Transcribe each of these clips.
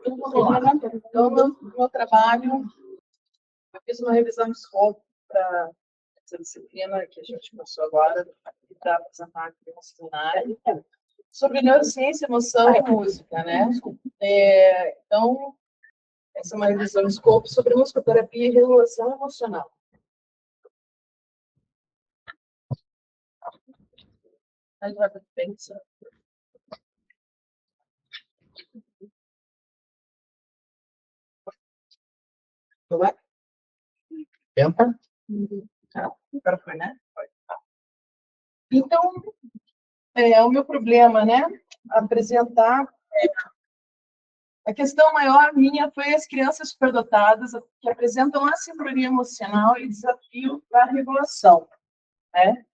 Então, vamos lá. Então, meu trabalho, eu fiz uma revisão de escopo para essa disciplina que a gente começou agora, para apresentar aqui no seminário, sobre neurociência, emoção e música, né? Então, essa é uma revisão de escopo sobre musicoterapia e regulação emocional. Aí vai pensar. Vai? Tenta. Agora foi, né? Foi. Então, o meu problema, né? Apresentar. A questão maior minha foi as crianças superdotadas que apresentam assincronia emocional e desafio para a regulação, né?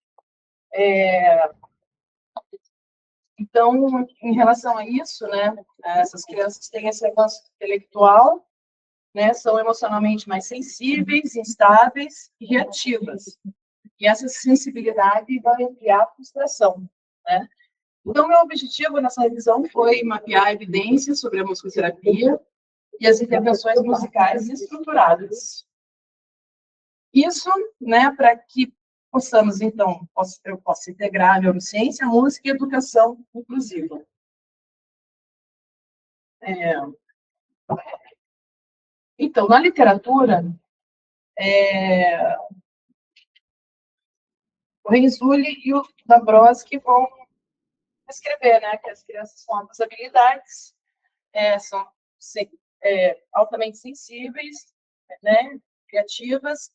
Então, em relação a isso, né? Essas crianças têm esse avanço intelectual, né? São emocionalmente mais sensíveis, instáveis e reativas. E essa sensibilidade vai ampliar a frustração, né? Então, meu objetivo nessa revisão foi mapear evidências sobre a musicoterapia e as intervenções musicais estruturadas. Isso, né, para que possamos, então, eu possa integrar a neurociência, a música e a educação inclusiva. Então, na literatura, o Renzulli e o Dabrowski vão escrever, né, que as crianças com altas habilidades são altamente sensíveis, né, criativas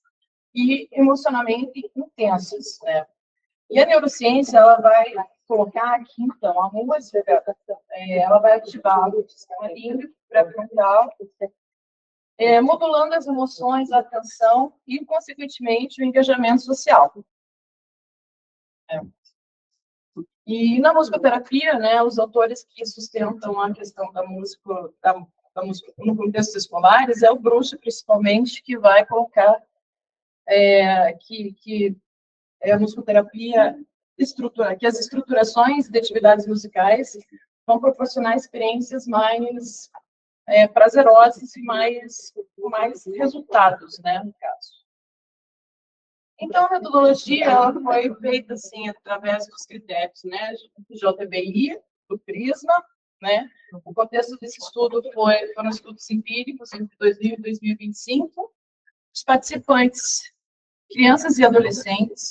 e emocionalmente intensas, né? E a neurociência, ela vai colocar aqui, então, a música, ela vai ativar o sistema límbico pré-frontal, modulando as emoções, a atenção e, consequentemente, o engajamento social. E na musicoterapia, né, os autores que sustentam a questão da música no contexto escolares é o Bruch, principalmente, que vai colocar que a musicoterapia que as estruturações de atividades musicais vão proporcionar experiências mais prazerosas e mais resultados, né, no caso. Então, a metodologia ela foi feita assim através dos critérios, né, do JBI, do Prisma, né. O contexto desse estudo foram estudos empíricos entre 2000 e 2025. Os participantes, crianças e adolescentes,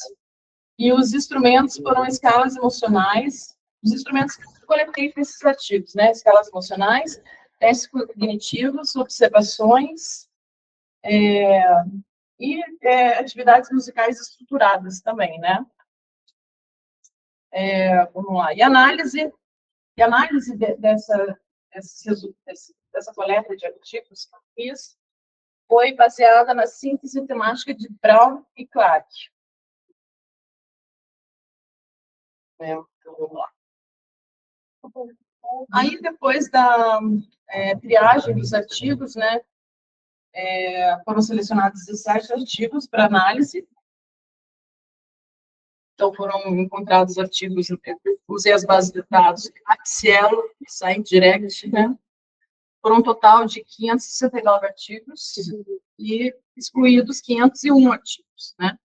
e os instrumentos foram escalas emocionais, os instrumentos que eu coletei nesses artigos, né? Escalas emocionais, testes cognitivos, observações e atividades musicais estruturadas também, né? Vamos lá. E análise dessa coleta de artigos que eu fiz foi baseada na síntese temática de Brown e Clark. Então, vamos lá. Aí, depois da triagem dos artigos, né, foram selecionados 17 artigos para análise. Então, foram encontrados artigos, usei as bases de dados Cielo e SciDirect, né? Foram um total de 569 artigos e excluídos 501 artigos, né?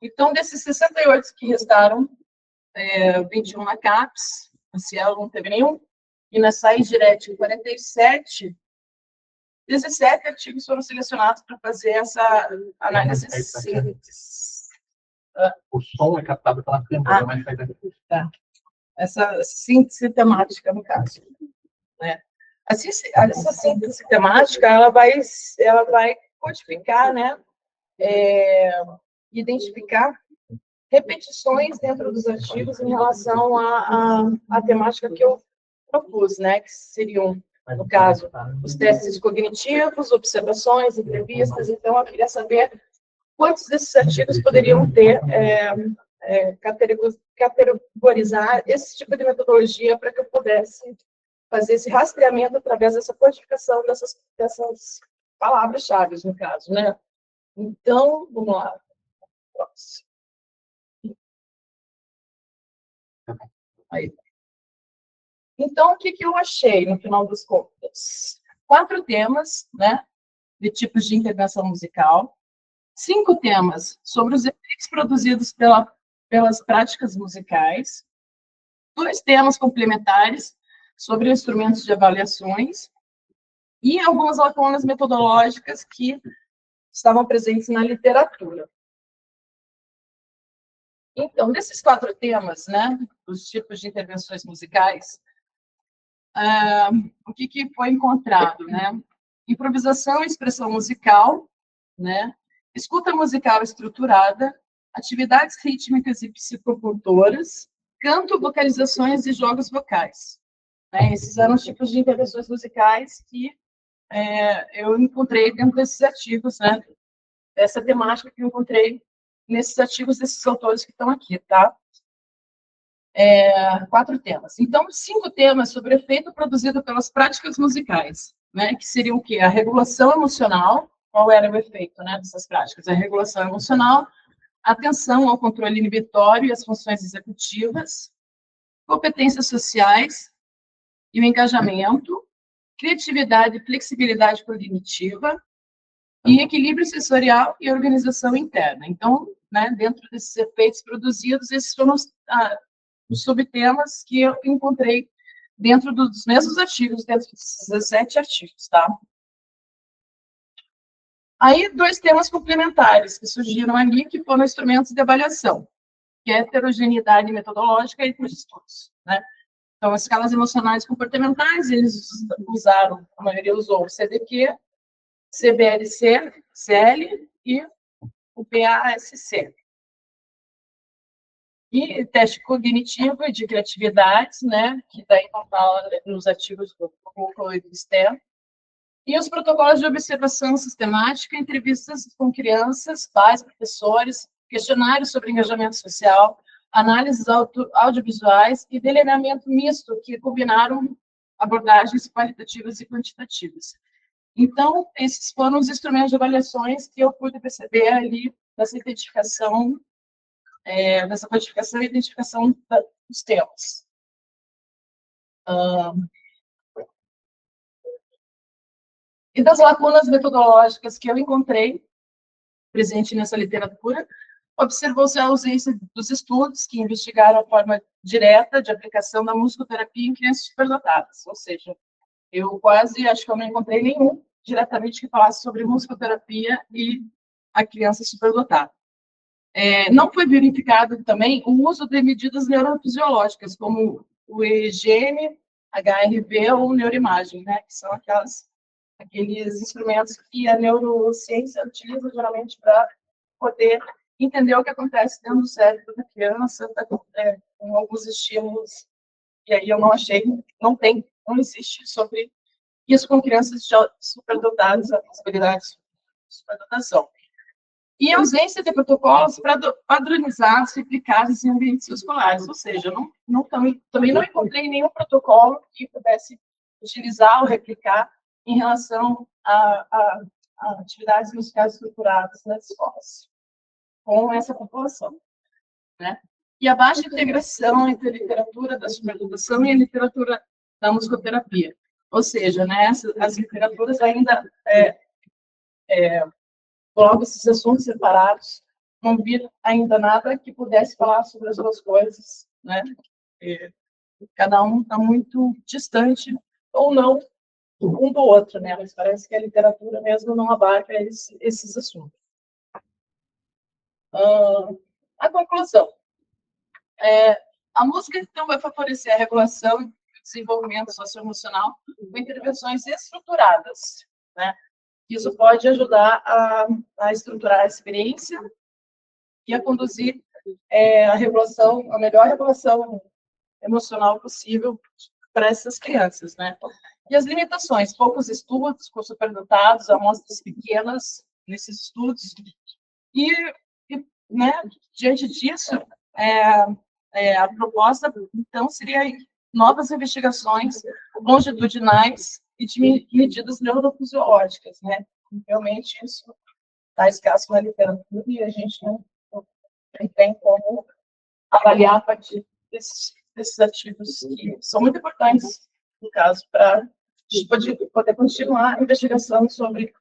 Então, desses 68 que restaram, 21 na CAPES, na Cielo não teve nenhum, e na SciDirect 47, 17 artigos foram selecionados para fazer essa análise síntese. O som é captado pela câmera, mas faz tá. Essa síntese temática, no caso. Né? Essa síntese temática, ela vai codificar, né? Identificar repetições dentro dos artigos em relação à temática que eu propus, né? Que seriam, no caso, os testes cognitivos, observações, entrevistas. Então, eu queria saber quantos desses artigos poderiam ter categorizar esse tipo de metodologia para que eu pudesse fazer esse rastreamento através dessa codificação dessas palavras-chave, no caso, né? Então, vamos lá. Aí. Então, o que eu achei, no final das contas? 4 temas, né, de tipos de intervenção musical, 5 temas sobre os efeitos produzidos pelas práticas musicais, 2 temas complementares sobre instrumentos de avaliações e algumas lacunas metodológicas que estavam presentes na literatura. Então, desses 4 temas, né, os tipos de intervenções musicais, o que foi encontrado, né? Improvisação e expressão musical, né? Escuta musical estruturada, atividades rítmicas e psicocultoras, canto, vocalizações e jogos vocais. Né? Esses eram os tipos de intervenções musicais que eu encontrei dentro desses artigos, né? Essa temática que eu encontrei nesses artigos desses autores que estão aqui, tá? 4 temas. Então, 5 temas sobre o efeito produzido pelas práticas musicais, né? Que seriam o quê? A regulação emocional. Qual era o efeito, né, dessas práticas? A regulação emocional, atenção ao controle inibitório e as funções executivas, competências sociais e o engajamento, criatividade e flexibilidade cognitiva e equilíbrio sensorial e organização interna. Então, né, dentro desses efeitos produzidos, esses foram os subtemas que eu encontrei dentro dos mesmos artigos, dentro desses 17 artigos, tá? Aí, 2 temas complementares que surgiram ali, que foram instrumentos de avaliação, que é a heterogeneidade metodológica e os estudos, né? Então, as escalas emocionais comportamentais, eles usaram, a maioria usou o CDQ, CBLC, CL e o PASC. E teste cognitivo e de criatividade, né, que daí não fala nos artigos do Google e do STEM. E os protocolos de observação sistemática, entrevistas com crianças, pais, professores, questionários sobre engajamento social, análises audiovisuais e delineamento misto, que combinaram abordagens qualitativas e quantitativas. Então, esses foram os instrumentos de avaliações que eu pude perceber ali nessa identificação, nessa quantificação e identificação dos temas. E das lacunas metodológicas que eu encontrei presente nessa literatura, observou-se a ausência dos estudos que investigaram a forma direta de aplicação da musicoterapia em crianças superdotadas, ou seja, eu quase acho que eu não encontrei nenhum diretamente que falasse sobre musicoterapia e a criança superdotada. Não foi verificado também o uso de medidas neurofisiológicas, como o EEG, HRV ou neuroimagem, né, que são aqueles instrumentos que a neurociência utiliza geralmente para poder entender o que acontece dentro do cérebro da criança, com alguns estímulos. E aí eu não achei, não existe sobre isso com crianças superdotadas, a possibilidade de superdotação. E a ausência de protocolos para padronizados e eficazes em ambientes escolares, ou seja, também não encontrei nenhum protocolo que pudesse utilizar ou replicar em relação a atividades musicais estruturadas nas escolas, com essa população, né? E a baixa integração entre a literatura da superdotação e a literatura da musicoterapia. Ou seja, né, as literaturas ainda colocam esses assuntos separados, não vi ainda nada que pudesse falar sobre as duas coisas, né? Cada um está muito distante, ou não, um do outro, né? Mas parece que a literatura mesmo não abarca esses assuntos. A conclusão. A música, então, vai favorecer a regulação e o desenvolvimento socioemocional com intervenções estruturadas, né? Isso pode ajudar a estruturar a experiência e a conduzir a melhor regulação emocional possível para essas crianças, né? E as limitações, poucos estudos com superdotados, amostras pequenas nesses estudos, e né, diante disso, a proposta, então, seria novas investigações longitudinais e de medidas neurofisiológicas, né? Realmente, isso está escasso na literatura e a gente não tem como avaliar a partir desses artigos que são muito importantes, no caso, para gente poder continuar a investigação sobre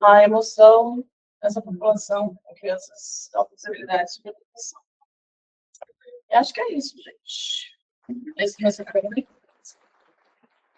a emoção dessa população com crianças com possibilidades de educação. Eu acho que é isso, gente. Esse é o meu